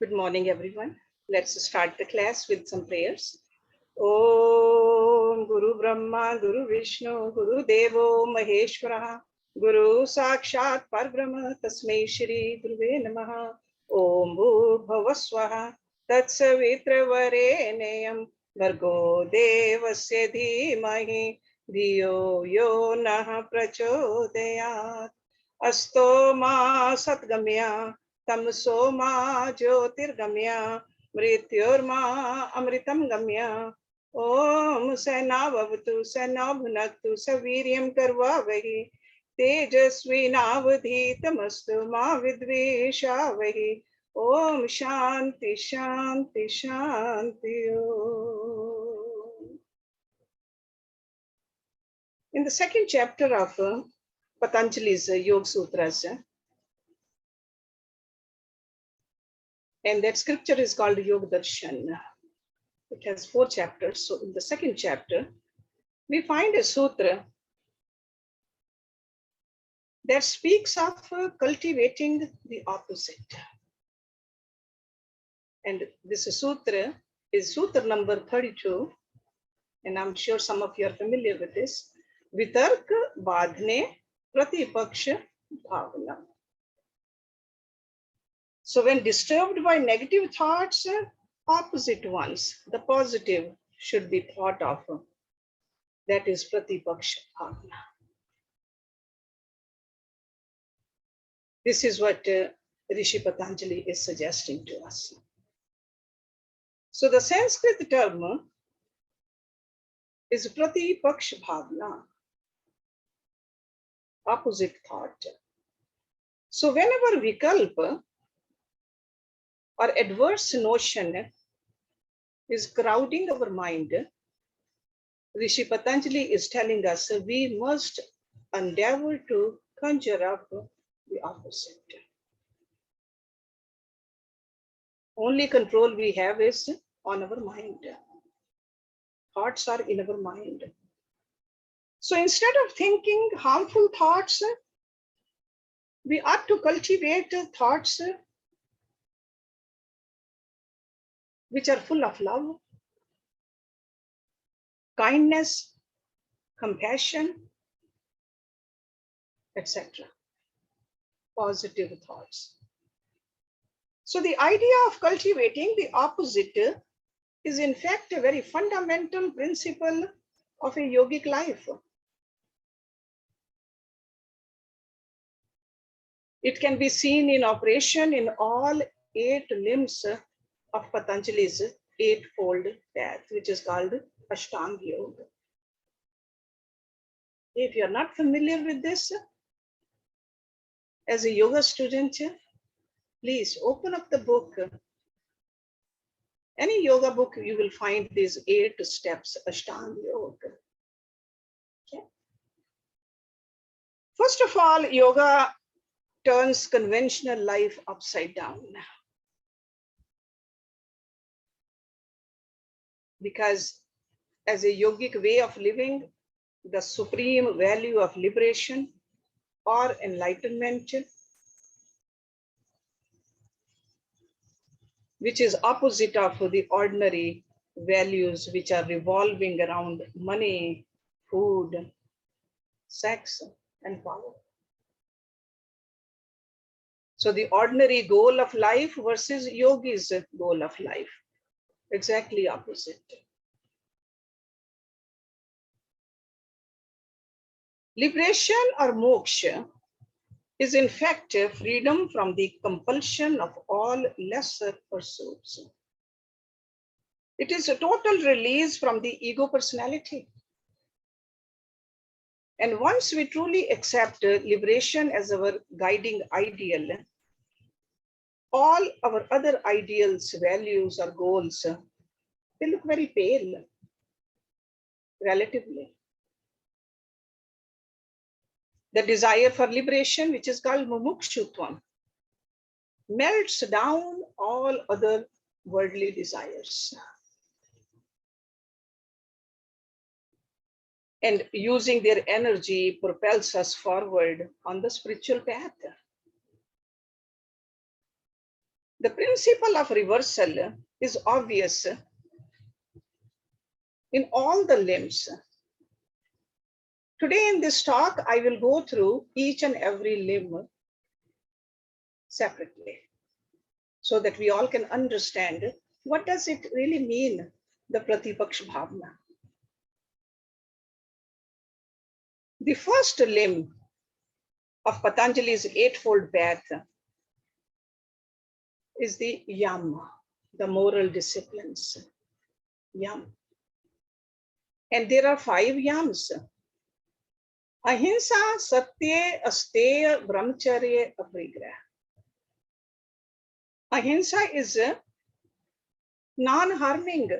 Good morning, everyone. Let's start the class with some prayers. Om Guru Brahma, Guru Vishnu, Guru Devo Maheshwara, Guru Sakshat Parbrahma, Tasmai Shri Guruve Namaha. Om Bhurbhuvah Swaha, Tatsavitra Vareneyam, Bhargo Devasya Dhimahi, Dhiyo Yo Nah Prachodayat. Asto Ma Satgamya, Tamso Ma Jyotirgamya, Mrityurma Amritam Gamya. Om Sena Bhavatu Sena Bhunaktu Saviryam Karvavahi Tejasvi Navadhitamastu Ma Vidveshavahi. Om Shanti Shanti Shanti Om. In the second chapter of Patanjali's Yoga Sutras, and that scripture is called Yoga Darshan. It has 4 chapters. So in the second chapter, we find a sutra that speaks of cultivating the opposite. And this sutra is sutra number 32. And I'm sure some of you are familiar with this. Vitarka Badhne Pratipaksh Bhavna. So when disturbed by negative thoughts, opposite ones, the positive should be thought of. That is Pratipaksh Bhavna. This is what Rishi Patanjali is suggesting to us. So the Sanskrit term is Pratipaksh Bhavna, opposite thought. So whenever vikalpa or adverse notion is crowding our mind, Rishi Patanjali is telling us we must endeavor to conjure up the opposite. Only control we have is on our mind. Thoughts are in our mind. So instead of thinking harmful thoughts, we ought to cultivate thoughts which are full of love, kindness, compassion, etc. Positive thoughts. So the idea of cultivating the opposite is in fact a very fundamental principle of a yogic life. It can be seen in operation in all 8 limbs of Patanjali's 8-fold path, which is called Ashtang Yoga. If you are not familiar with this, as a yoga student, please open up the book. Any yoga book, you will find these 8 steps, Ashtang Yoga. Okay. First of all, yoga turns conventional life upside down. Because as a yogic way of living, the supreme value of liberation or enlightenment, which is opposite of the ordinary values which are revolving around money, food, sex, and power. So the ordinary goal of life versus yogi's goal of life, exactly opposite. Liberation or moksha is in fact freedom from the compulsion of all lesser pursuits. It is a total release from the ego personality. And once we truly accept liberation as our guiding ideal, all our other ideals, values, or goals, they look very pale, relatively. The desire for liberation, which is called mumukshutvam, melts down all other worldly desires. And using their energy propels us forward on the spiritual path. The principle of reversal is obvious in all the limbs. Today in this talk, I will go through each and every limb separately so that we all can understand what does it really mean, the Pratipaksh Bhavna. The first limb of Patanjali's eightfold path is the Yama, the moral disciplines. Yama. And there are 5 yams. Ahimsa, Satya, Asteya, Brahmacharya, Aparigraha. Ahimsa is non-harming.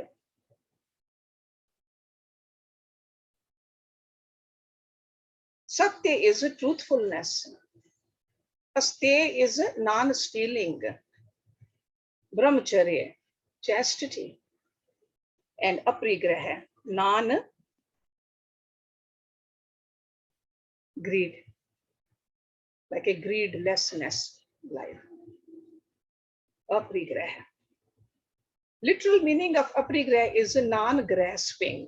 Satya is truthfulness. Asteya is non-stealing. Brahmacharya, chastity. And Aparigraha, non-greed, like a greedlessness life. Aparigraha. Literal meaning of aparigraha is non-grasping.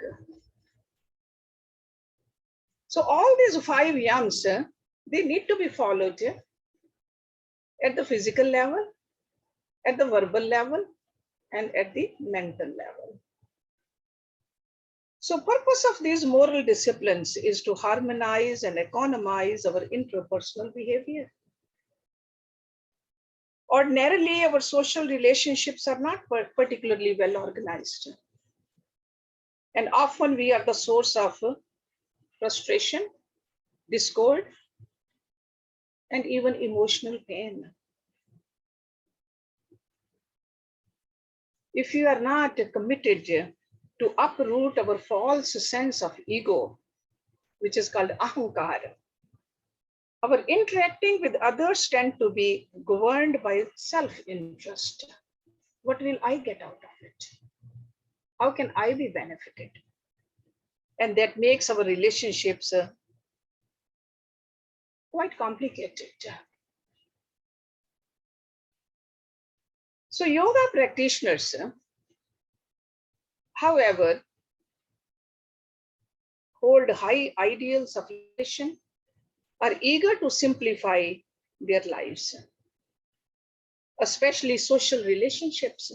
So all these 5 yams, they need to be followed at the physical level, at the verbal level, and at the mental level. So purpose of these moral disciplines is to harmonize and economize our interpersonal behavior. Ordinarily, our social relationships are not particularly well organized. And often we are the source of frustration, discord, and even emotional pain. If you are not committed to uproot our false sense of ego, which is called ahankara, our interacting with others tend to be governed by self-interest. What will I get out of it? How can I be benefited? And that makes our relationships quite complicated. So yoga practitioners, however, hold high ideals of relation, are eager to simplify their lives, especially social relationships.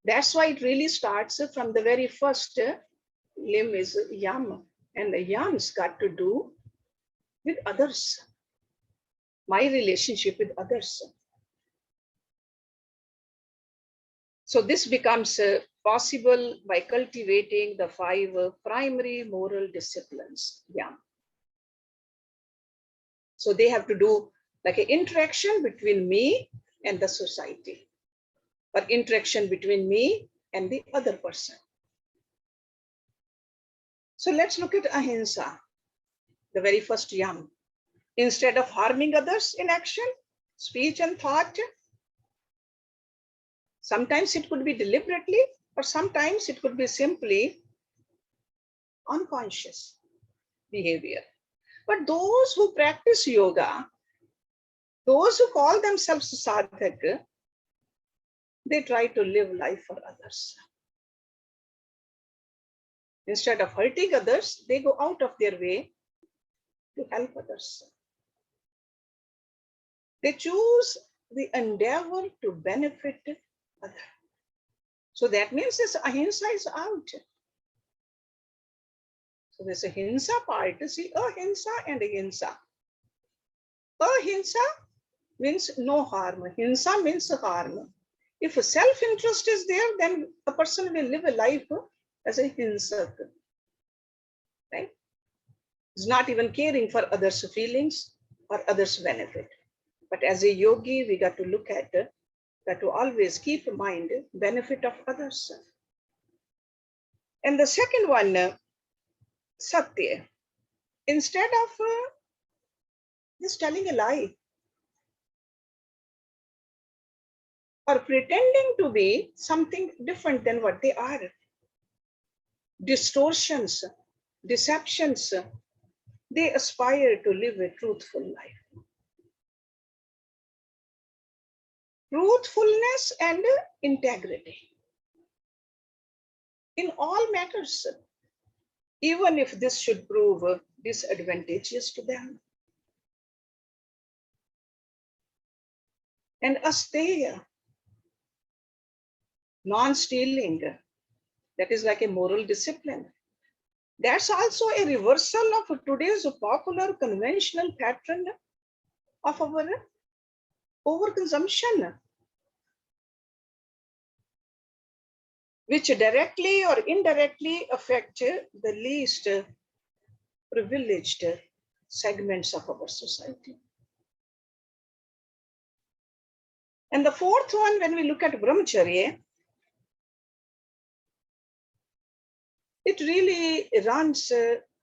That's why it really starts from the very first limb is Yama, and the Yam's got to do with others, my relationship with others. So this becomes possible by cultivating the 5 primary moral disciplines, Yama. So they have to do like an interaction between me and the society, or interaction between me and the other person. So let's look at ahimsa, the very first yam. Instead of harming others in action, speech, and thought, sometimes it could be deliberately, or sometimes it could be simply unconscious behavior. But those who practice yoga, those who call themselves sadhak, they try to live life for others. Instead of hurting others, they go out of their way to help others. They choose the endeavor to benefit others. So that means this ahimsa is out. So there's a hinsa part. See, ahimsa and ahimsa. Ahimsa means no harm. Hinsa means harm. If a self-interest is there, then a person will live a life as a hinsak. Right? He's not even caring for others' feelings or others' benefit. But as a yogi, we got to look at that to always keep in mind benefit of others. And the second one, satya. Instead of just telling a lie or pretending to be something different than what they are, distortions, deceptions, they aspire to live a truthful life. truthfulness and integrity in all matters, even if this should prove disadvantageous to them. And asteya, non-stealing, that is like a moral discipline. That's also a reversal of today's popular conventional pattern of our overconsumption, which directly or indirectly affect the least privileged segments of our society. And the fourth one, when we look at brahmacharya, it really runs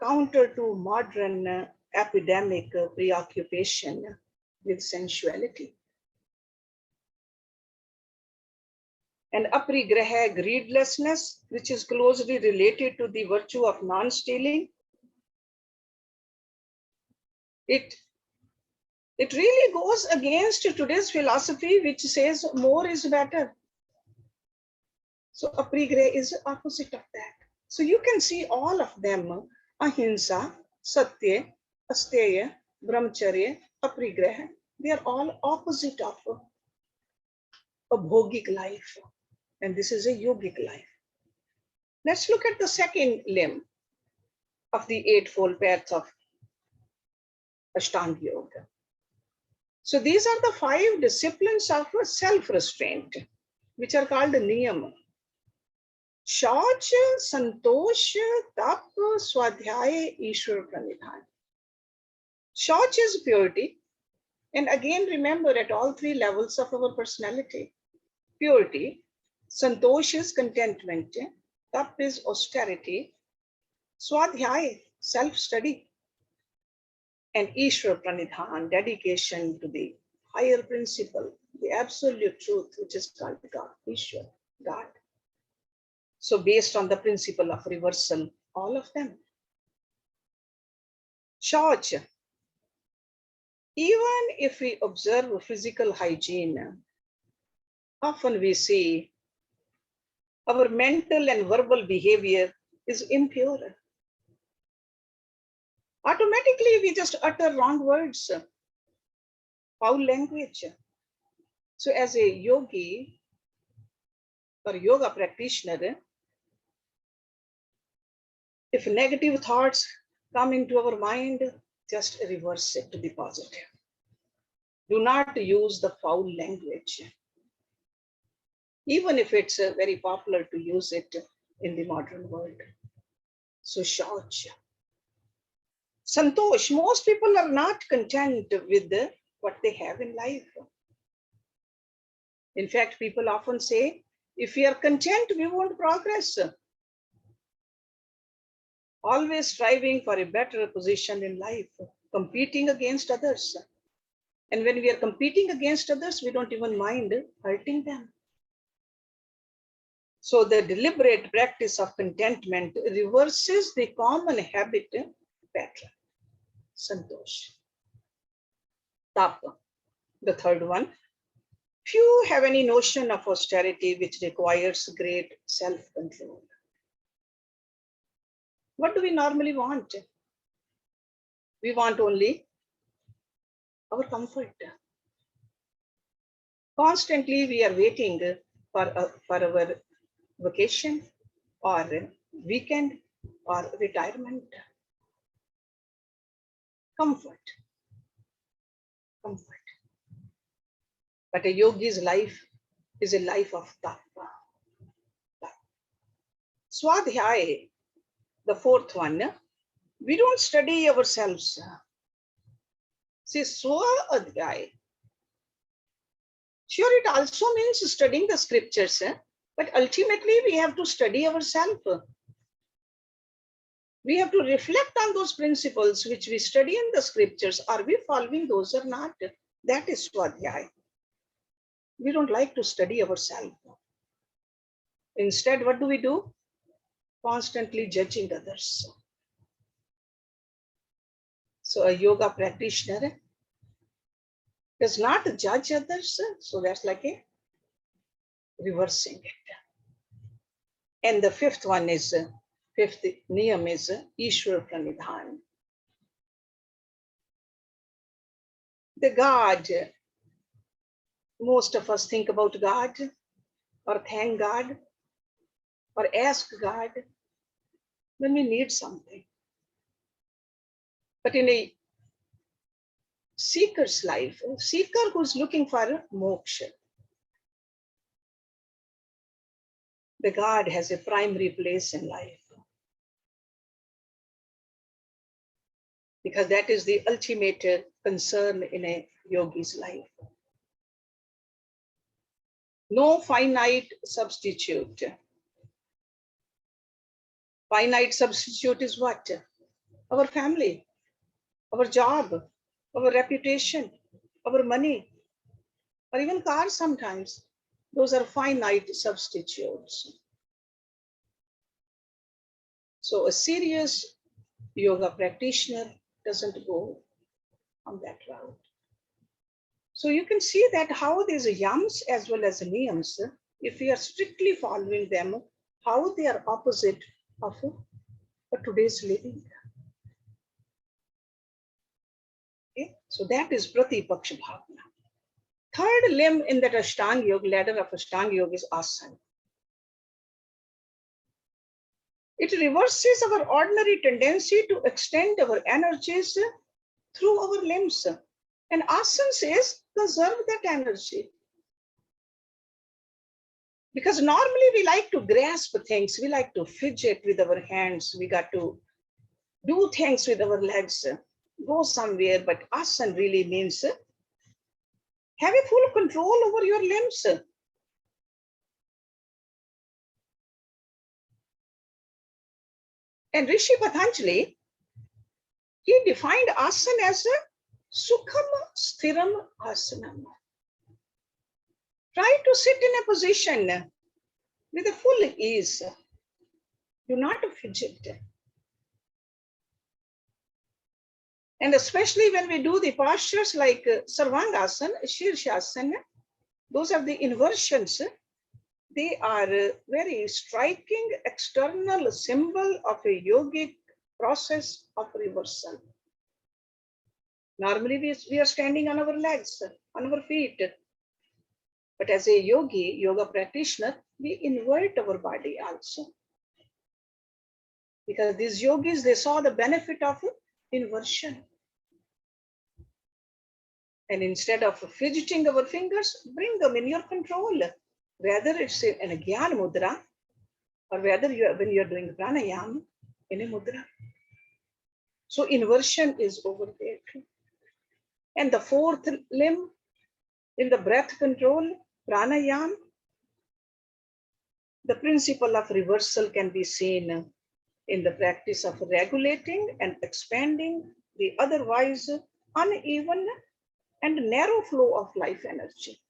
counter to modern epidemic preoccupation with sensuality. And aparigraha, greedlessness, which is closely related to the virtue of non-stealing, it really goes against today's philosophy, which says more is better. So aparigraha is the opposite of that. So you can see all of them: ahimsa, satya, asteya, brahmacharya, aparigraha. They are all opposite of a bhogic life, and this is a yogic life. Let's look at the second limb of the eightfold path of Ashtang Yoga. So these are the 5 disciplines of self-restraint, which are called niyama. Shauch, santosh, tap, swadhyaya, ishwar pranidhan. Shauch is purity. And again, remember at all 3 levels of our personality. Purity, santosh is contentment, tap is austerity, swadhyaya, self-study, and ishwar pranidhan, dedication to the higher principle, the absolute truth, which is called God, Ishwar, God. So based on the principle of reversal, all of them. Shauch, even if we observe physical hygiene, often we see our mental and verbal behavior is impure. Automatically, we just utter wrong words, foul language. So as a yogi or yoga practitioner, if negative thoughts come into our mind, just reverse it to the positive. Do not use the foul language, even if it's very popular to use it in the modern world. So shauch. Santosh, most people are not content with what they have in life. In fact, people often say, if we are content, we won't progress. Always striving for a better position in life, competing against others. And when we are competing against others, we don't even mind hurting them. So the deliberate practice of contentment reverses the common habit pattern. Santosh. Tapa, the third one. Few have any notion of austerity which requires great self-control. What do we normally want? We want only our comfort. Constantly we are waiting for our vacation or weekend or retirement. Comfort. Comfort. But a yogi's life is a life of tapa. Swadhyaya, the fourth one, we don't study ourselves. See, swadhyaya. Sure, it also means studying the scriptures, but ultimately we have to study ourselves. We have to reflect on those principles which we study in the scriptures. Are we following those or not? That is swadhyaya. We don't like to study ourselves. Instead, what do? Constantly judging others. So a yoga practitioner does not judge others. So that's like a reversing it. And the fifth niyam is Ishwar Pranidhan. The God, most of us think about God or thank God or ask God when we need something. But in a seeker's life, a seeker who's looking for moksha, the God has a primary place in life. Because that is the ultimate concern in a yogi's life. No finite substitute. Finite substitute is what? Our family, our job, our reputation, our money, or even cars sometimes. Those are finite substitutes. So a serious yoga practitioner doesn't go on that route. So you can see that how these yams as well as niyams, if we are strictly following them, how they are opposite of today's living. Okay? So that is Pratipaksh Bhavna. Third limb in that Ashtang Yoga, ladder of Ashtang Yoga is asana. It reverses our ordinary tendency to extend our energies through our limbs. And asana says, conserve that energy. Because normally we like to grasp things, we like to fidget with our hands, we got to do things with our legs, go somewhere, but asana really means have a full control over your limbs. And Rishi Patanjali, he defined asana as a sukham sthiram asanam. Try to sit in a position with a full ease. Do not fidget. And especially when we do the postures like Sarvangasana, Shirshasana, those are the inversions. They are a very striking external symbol of a yogic process of reversal. Normally we are standing on our legs, on our feet. But as a yoga practitioner, we invert our body also. Because these yogis, they saw the benefit of inversion. And instead of fidgeting our fingers, bring them in your control. Whether it's in a Jnana mudra or whether when you're doing pranayama in a mudra. So inversion is over there too. And the fourth limb in the breath control, pranayama, the principle of reversal can be seen in the practice of regulating and expanding the otherwise uneven and narrow flow of life energy.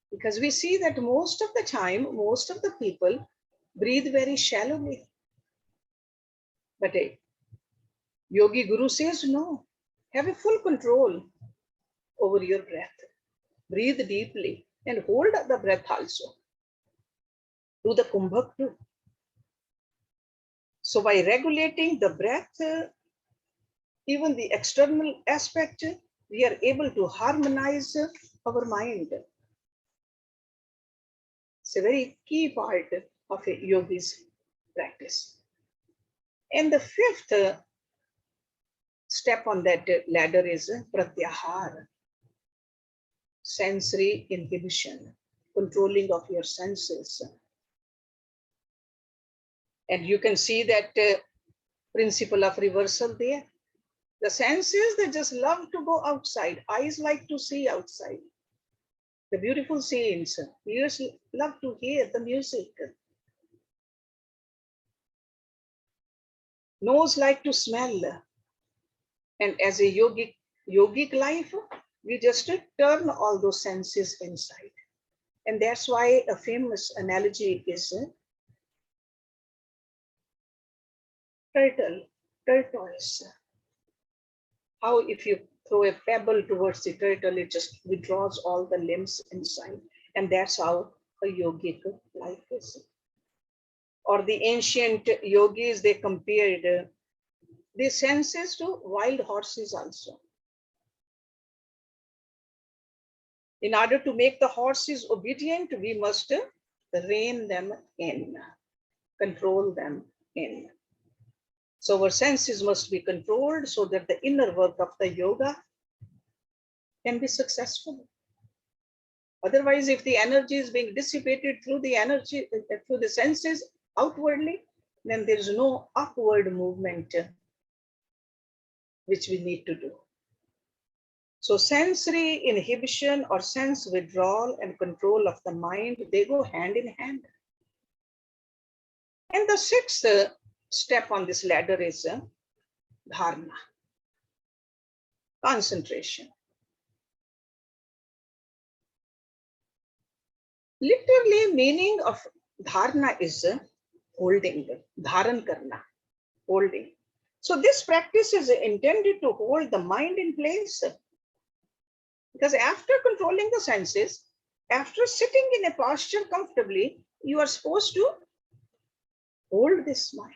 Because we see that most of the time, most of the people breathe very shallowly. But a yogi guru says, no, have a full control over your breath. Breathe deeply and hold the breath also. Do the kumbhak too. So by regulating the breath, even the external aspect, we are able to harmonize our mind. It's a very key part of a yogi's practice. And the fifth step on that ladder is pratyahara, sensory inhibition, controlling of your senses. And you can see that principle of reversal there. The senses, they just love to go outside. Eyes like to see outside. The beautiful scenes. Ears love to hear the music. Nose like to smell. And as a yogic life, we just turn all those senses inside. And that's why a famous analogy is tortoise. How if you throw a pebble towards the turtle, it just withdraws all the limbs inside. And that's how a yogic life is. Or the ancient yogis, they compared the senses to wild horses also. In order to make the horses obedient, we must rein them in, control them in. So our senses must be controlled so that the inner work of the yoga can be successful. Otherwise, if the energy is being dissipated through the senses outwardly, then there is no upward movement which we need to do. So sensory inhibition or sense withdrawal and control of the mind, they go hand in hand. And the sixth step on this ladder is dharma, concentration. Literally, meaning of dharna is holding, dharan karna, holding. So this practice is intended to hold the mind in place. Because after controlling the senses, after sitting in a posture comfortably, you are supposed to hold this mind,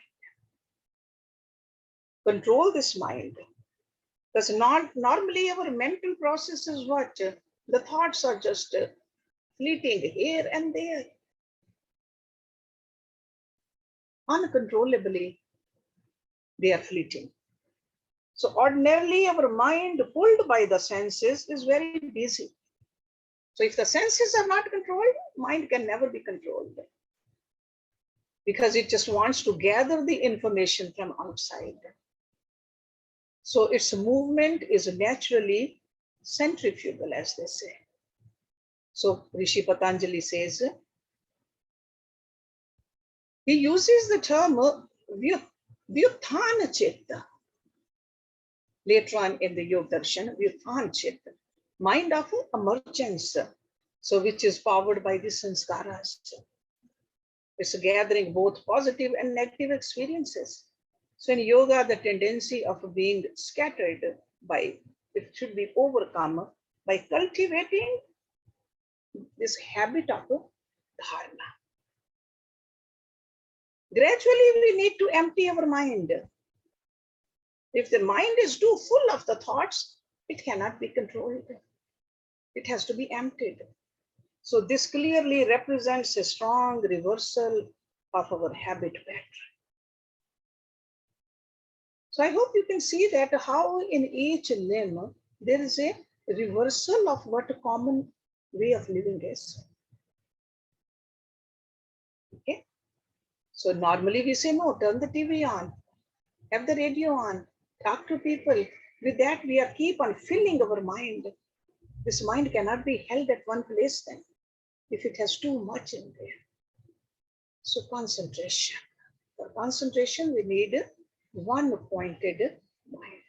control this mind. Because normally our mental process is what? The thoughts are just fleeting here and there. Uncontrollably, they are fleeting. So ordinarily, our mind pulled by the senses is very busy. So if the senses are not controlled, mind can never be controlled. Because it just wants to gather the information from outside. So its movement is naturally centrifugal, as they say. So Rishi Patanjali says, he uses the term Vyuthana Chitta. Later on in the Yoga Darshan, Vyuthana Chitta, mind of emergence, so which is powered by the sanskaras. It's gathering both positive and negative experiences. So in yoga, the tendency of being scattered it should be overcome by cultivating this habit of dharma. Gradually, we need to empty our mind. If the mind is too full of the thoughts, it cannot be controlled. It has to be emptied. So this clearly represents a strong reversal of our habit pattern. So I hope you can see that how in each limb there is a reversal of what a common way of living is. Okay. So normally we say, no, turn the TV on, have the radio on, talk to people. With that, we are keep on filling our mind. This mind cannot be held at one place then, if it has too much in there. So concentration. For concentration, we need one pointed mind.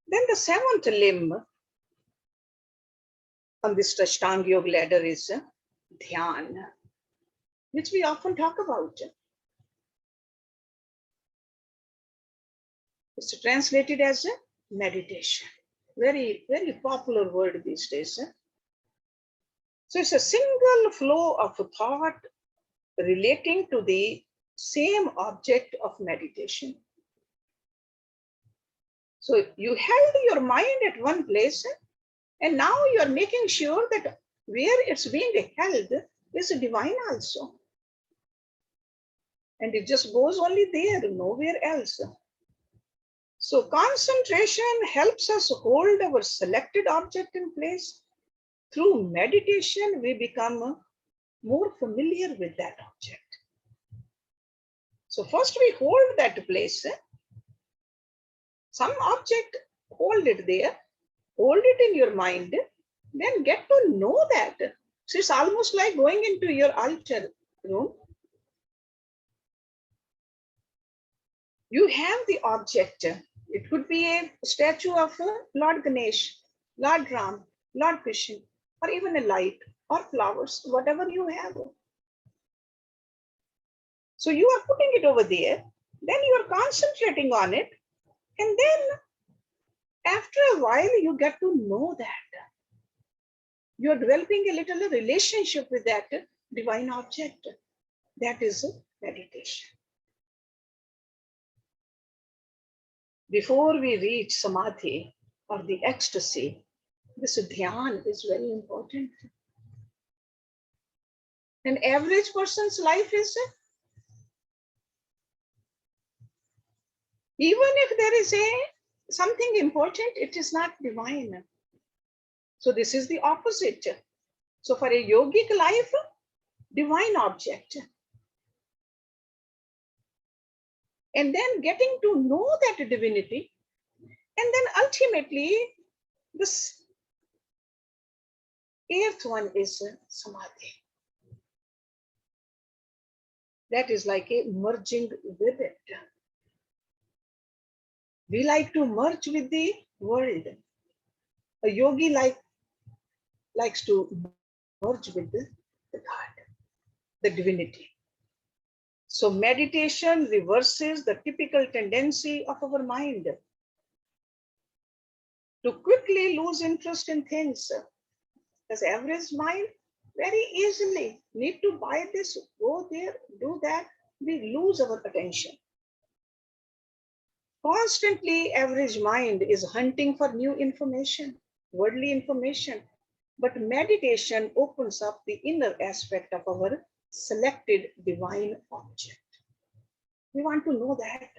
Then the seventh limb on this Ashtang Yoga ladder is Dhyana, which we often talk about. It's translated as meditation. Very, very popular word these days. So it's a single flow of thought relating to the same object of meditation. So you held your mind at one place, and now you are making sure that where it's being held is divine also. And it just goes only there, nowhere else. So concentration helps us hold our selected object in place. Through meditation, we become more familiar with that object. So first we hold that place. Some object, hold it there, hold it in your mind, then get to know that. So it's almost like going into your altar room. You have the object. It could be a statue of Lord Ganesh, Lord Ram, Lord Krishna, or even a light or flowers, whatever you have. So you are putting it over there, then you are concentrating on it, and then After a while, you get to know that. You're developing a little relationship with that divine object. That is meditation. Before we reach samadhi or the ecstasy, this dhyan is very important. An average person's life is, even if there is something important, it is not divine. So this is the opposite. So for a yogic life, divine object. And then getting to know that divinity, and then ultimately this eighth one is samadhi. That is like a merging with it. We like to merge with the world. A yogi likes to merge with the God, the divinity. So meditation reverses the typical tendency of our mind to quickly lose interest in things. As average mind, very easily need to buy this, go there, do that. We lose our attention. Constantly, average mind is hunting for new information, worldly information. But meditation opens up the inner aspect of our selected divine object. We want to know that.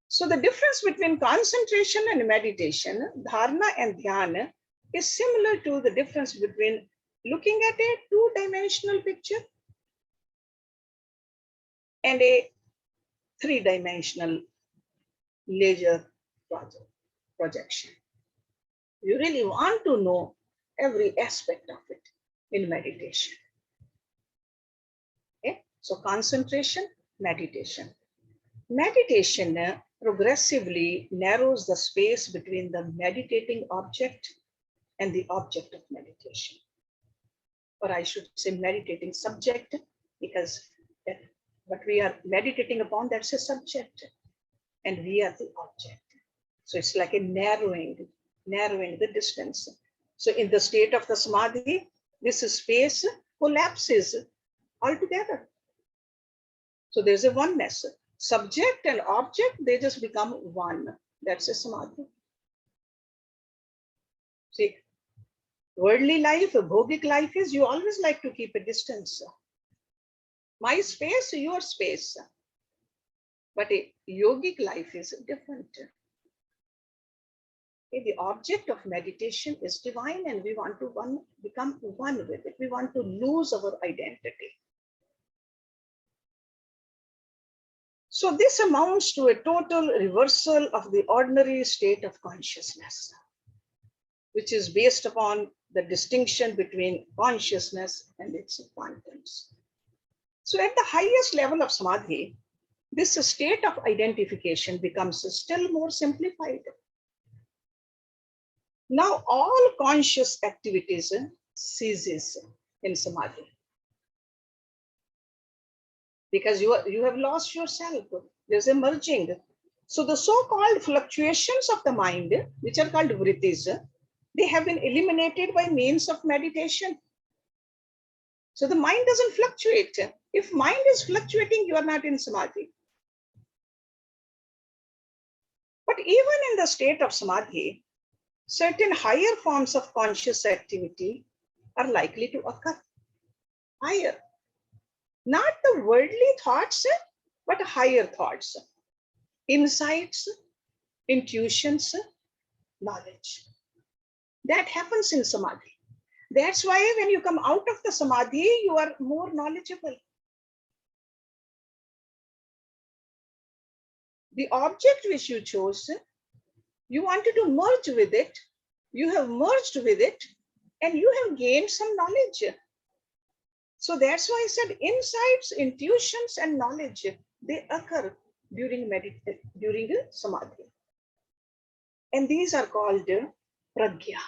So the difference between concentration and meditation, dharana and dhyana, is similar to the difference between looking at a two-dimensional picture and a three-dimensional laser projection. You really want to know every aspect of it in meditation. Okay? So concentration, meditation. Meditation progressively narrows the space between the meditating object and the object of meditation. Or I should say meditating subject, because what we are meditating upon, that's a subject, and we are the object. So it's like a narrowing the distance. So in the state of the samadhi, this space collapses altogether. So there's a oneness. Subject and object, they just become one. That's a samadhi. See, worldly life, bhogic life is you always like to keep a distance. My space, your space. But a yogic life is different. The object of meditation is divine, and we want to become one with it. We want to lose our identity. So this amounts to a total reversal of the ordinary state of consciousness, which is based upon the distinction between consciousness and its quantums. So at the highest level of samadhi, this state of identification becomes still more simplified. Now all conscious activities ceases in samadhi, because you have lost yourself. There's a merging. So the so-called fluctuations of the mind, which are called vrittis, they have been eliminated by means of meditation. So the mind doesn't fluctuate. If mind is fluctuating, you are not in samadhi. But even in the state of samadhi, certain higher forms of conscious activity are likely to occur. Higher. Not the worldly thoughts, but higher thoughts. Insights, intuitions, knowledge. That happens in samadhi. That's why when you come out of the samadhi, you are more knowledgeable. The object which you chose, you wanted to merge with it, you have merged with it, and you have gained some knowledge. So that's why I said insights, intuitions, and knowledge, they occur during samadhi. And these are called pragya,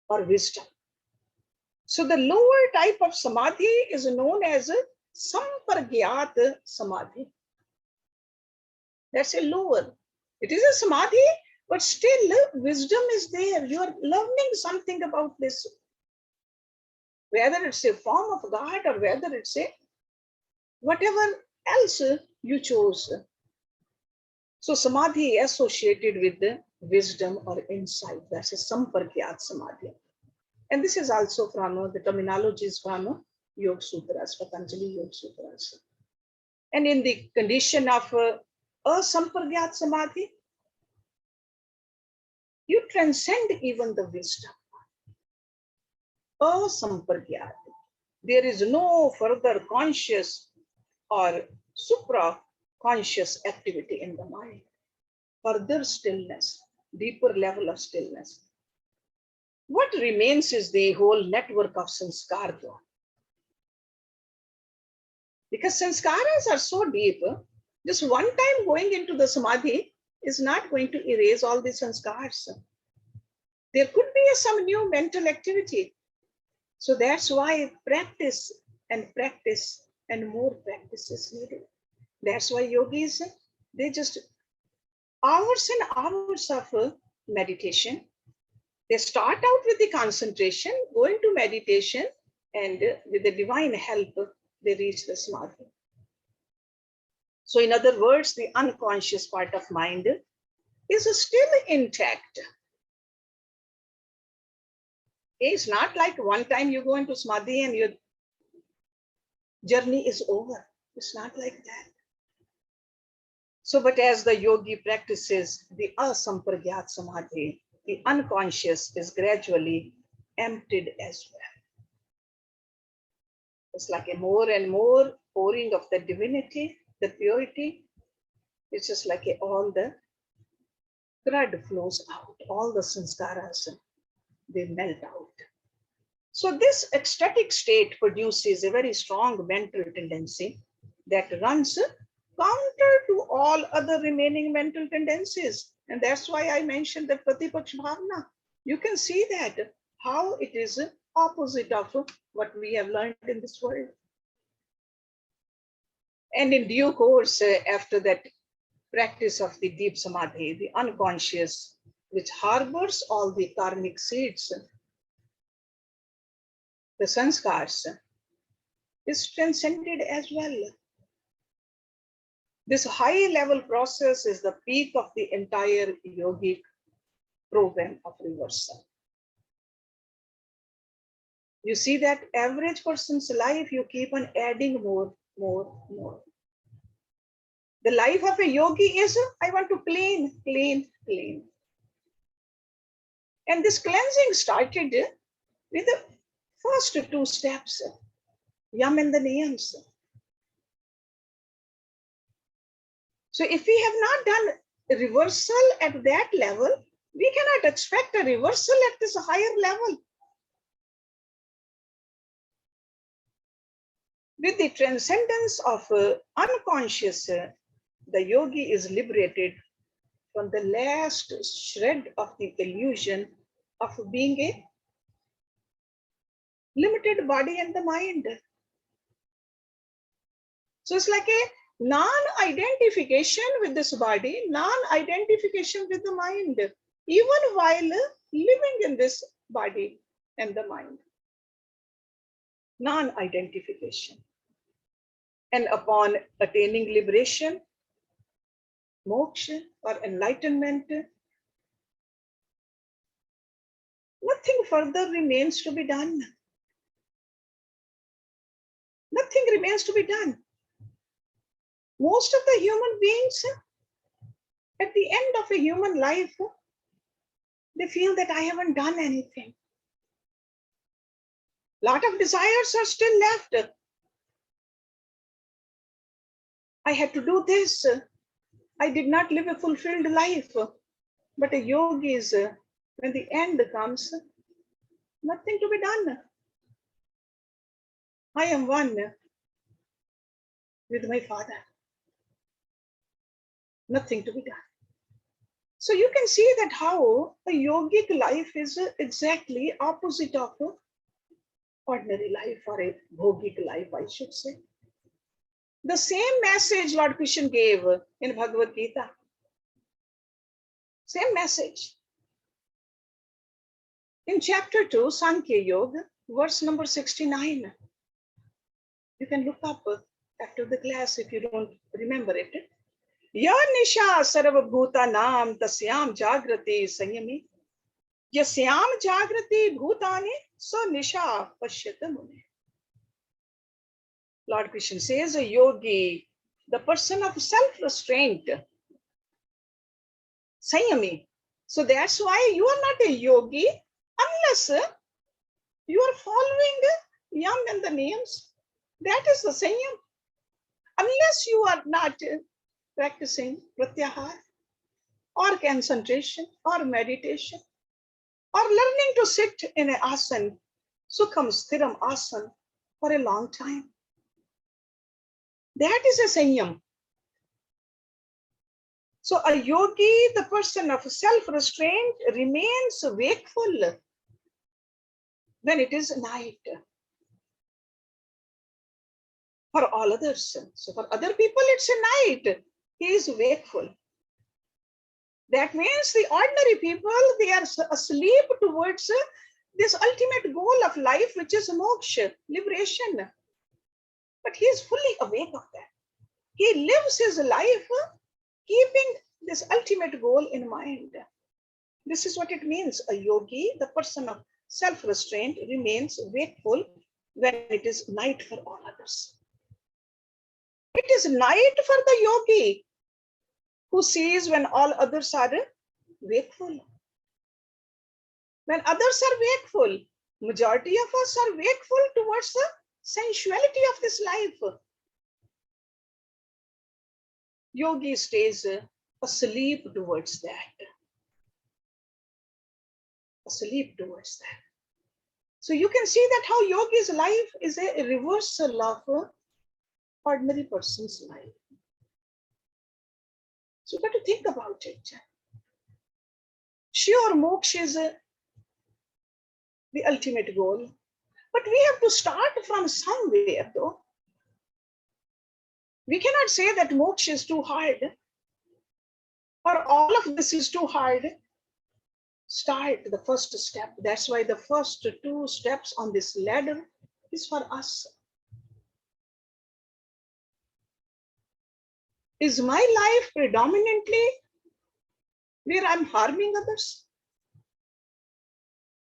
or wisdom. So the lower type of samadhi is known as sampragyat samadhi. That's a lower. It is a samadhi, But still, wisdom is there. You are learning something about this. Whether it's a form of God or whether it's a whatever else you chose. So samadhi associated with the wisdom or insight. That's a sampargyat samadhi. And this is also from the terminologies from Yoga Sutras, Patanjali Yoga Sutras. And in the condition of asampargyat samadhi, you transcend even the wisdom. Asampargyat. There is no further conscious or supra-conscious activity in the mind. Further stillness, deeper level of stillness. What remains is the whole network of sanskar. Because sanskaras are so deep, just one time going into the samadhi is not going to erase all the sanskars. There could be some new mental activity. So that's why practice and more practice is needed. That's why yogis, they just hours and hours of meditation. They start out with the concentration, go into meditation, and with the divine help, they reach the samadhi. So in other words, the unconscious part of mind is still intact. It's not like one time you go into samadhi and your journey is over. It's not like that. So, but as the yogi practices the asampargyat samadhi, the unconscious is gradually emptied as well. It's like a more and more pouring of the divinity, the purity. It's just like all the crud flows out, all the sanskaras, they melt out. So this ecstatic state produces a very strong mental tendency that runs counter to all other remaining mental tendencies. And that's why I mentioned the Pratipaksh Bhavna. You can see that, how it is opposite of what we have learned in this world. And in due course, after that practice of the deep samadhi, the unconscious, which harbors all the karmic seeds, the sanskars, is transcended as well. This high level process is the peak of the entire yogic program of reversal. You see that average person's life, you keep on adding more. The life of a yogi is, I want to clean. And this cleansing started with the first two steps, Yama and the niyams. So if we have not done a reversal at that level, we cannot expect a reversal at this higher level. With the transcendence of unconscious, the yogi is liberated from the last shred of the illusion of being a limited body and the mind. So it's like a non-identification with this body, non-identification with the mind, even while living in this body and the mind. Non-identification. And upon attaining liberation, moksha or enlightenment, nothing further remains to be done. Nothing remains to be done. Most of the human beings, at the end of a human life, they feel that I haven't done anything. A lot of desires are still left. I had to do this. I did not live a fulfilled life. But a yogi is, when the end comes, nothing to be done. I am one with my Father. Nothing to be done. So you can see that how a yogic life is exactly opposite of ordinary life, or a bhogic life, I should say. The same message Lord Krishna gave in Bhagavad Gita. Same message. In chapter 2, Sankhya Yoga, verse number 69. You can look up after the class if you don't remember it. Ya nisha sarvabhutanam tasyam jagrati sanyami. Yasyam jagrati bhutani so nisha pashyata mune. Lord Krishna says a yogi, the person of self-restraint, sanyami. So that's why you are not a yogi unless you are following yam and the names. That is the sanyam. Unless you are not practicing pratyahar or concentration or meditation or learning to sit in an asana, sukham sthiram asana for a long time. That is a sanyam. So a yogi, the person of self-restraint, remains wakeful when it is night. For all others. So for other people, it's a night. He is wakeful. That means the ordinary people, they are asleep towards this ultimate goal of life, which is moksha, liberation. But he is fully awake of that. He lives his life keeping this ultimate goal in mind. This is what it means. A yogi, the person of self-restraint, remains wakeful when it is night for all others. It is night for the yogi who sees when all others are wakeful. When others are wakeful, majority of us are wakeful towards the sensuality of this life. Yogi stays asleep towards that. Asleep towards that. So you can see that how yogi's life is a reversal of ordinary person's life. So you got to think about it. Sure, moksha is the ultimate goal, but we have to start from somewhere though. We cannot say that moksha is too hard or all of this is too hard. Start the first step. That's why the first 2 steps on this ladder is for us. Is my life predominantly where I'm harming others?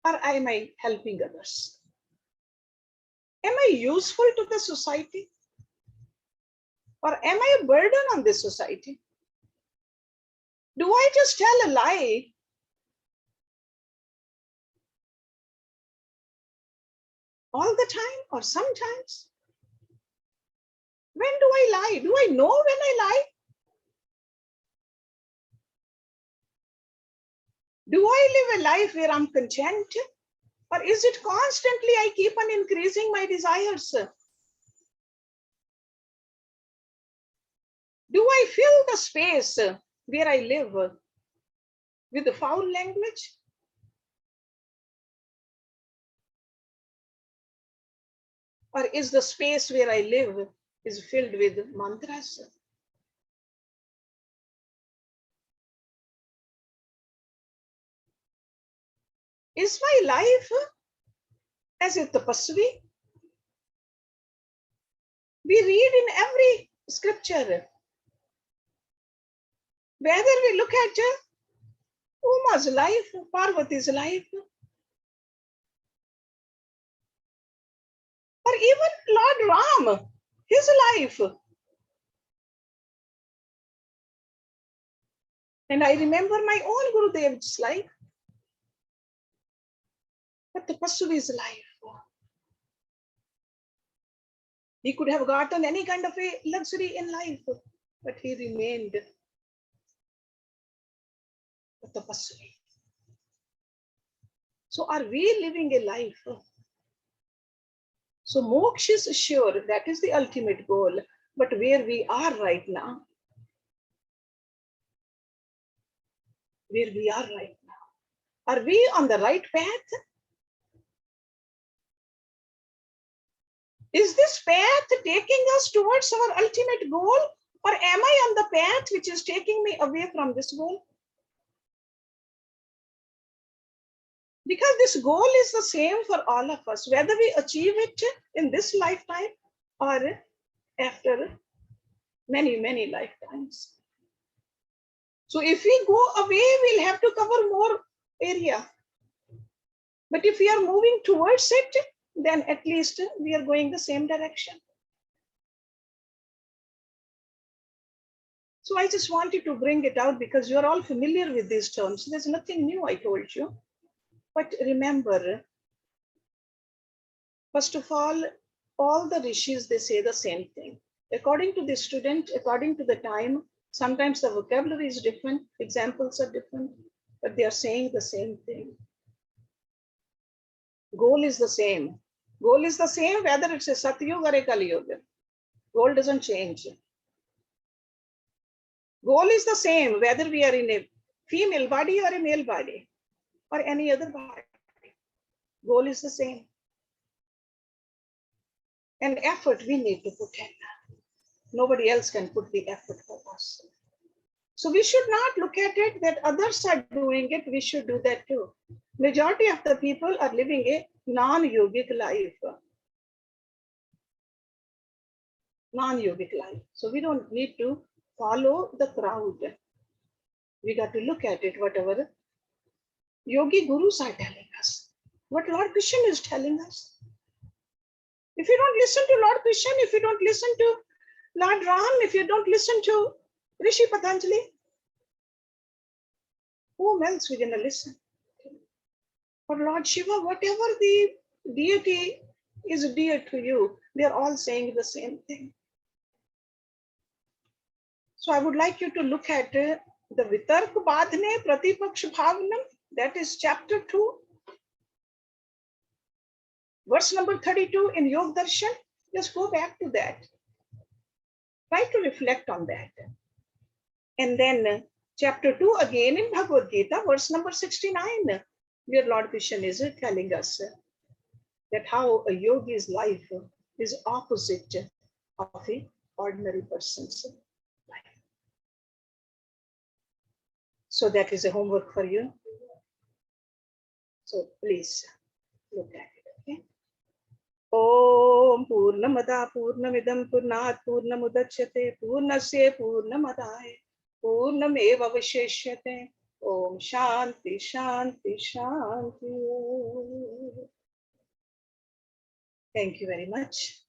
Or am I helping others? Am I useful to the society? Or am I a burden on this society? Do I just tell a lie all the time or sometimes? When do I lie? Do I know when I lie? Do I live a life where I'm content? Or is it constantly I keep on increasing my desires? Do I fill the space where I live with the foul language? Or is the space where I live is filled with mantras? Is my life as a tapasvi? We read in every scripture, whether we look at Uma's life, Parvati's life, or even Lord Ram, his life. And I remember my own Gurudev's life, but Tapasvi's life. He could have gotten any kind of a luxury in life, but he remained a tapasvi. So are we living a life? So moksha is sure, that is the ultimate goal. But where we are right now, are we on the right path? Is this path taking us towards our ultimate goal? Or am I on the path which is taking me away from this goal? Because this goal is the same for all of us, whether we achieve it in this lifetime or after many, many lifetimes. So if we go away, we'll have to cover more area. But if we are moving towards it, then at least we are going the same direction. So I just wanted to bring it out because you're all familiar with these terms. There's nothing new, I told you. But remember, first of all the rishis, they say the same thing. According to the student, according to the time, sometimes the vocabulary is different, examples are different, but they are saying the same thing. Goal is the same. Goal is the same whether it's a Satyuga or a Kali Yuga. Goal doesn't change. Goal is the same whether we are in a female body or a male body or any other body. Goal is the same. And effort we need to put in. Nobody else can put the effort for us. So we should not look at it that others are doing it, we should do that too. Majority of the people are living a non-yogic life. Non-yogic life. So we don't need to follow the crowd. We got to look at it, whatever yogi gurus are telling us, what Lord Krishna is telling us. If you don't listen to Lord Krishna, if you don't listen to Lord Ram, if you don't listen to Rishi Patanjali, whom else we're going to listen? For Lord Shiva, whatever the deity is dear to you, they're all saying the same thing. So I would like you to look at the Vitark Badhne Pratipaksh Bhavna, that is chapter 2, verse number 32 in Yog Darshan. Just go back to that. Try to reflect on that. And then chapter 2 again in Bhagavad Gita, verse number 69, where Lord Krishna is telling us that how a yogi's life is opposite of an ordinary person's life. So that is a homework for you. So please look at it, okay? Om Purnamada Purnamidam Purnat Purnamudachyate Purnasya Purnamadaya Purnameva Visheshyate. Om Shanti Shanti Shanti. Thank you very much.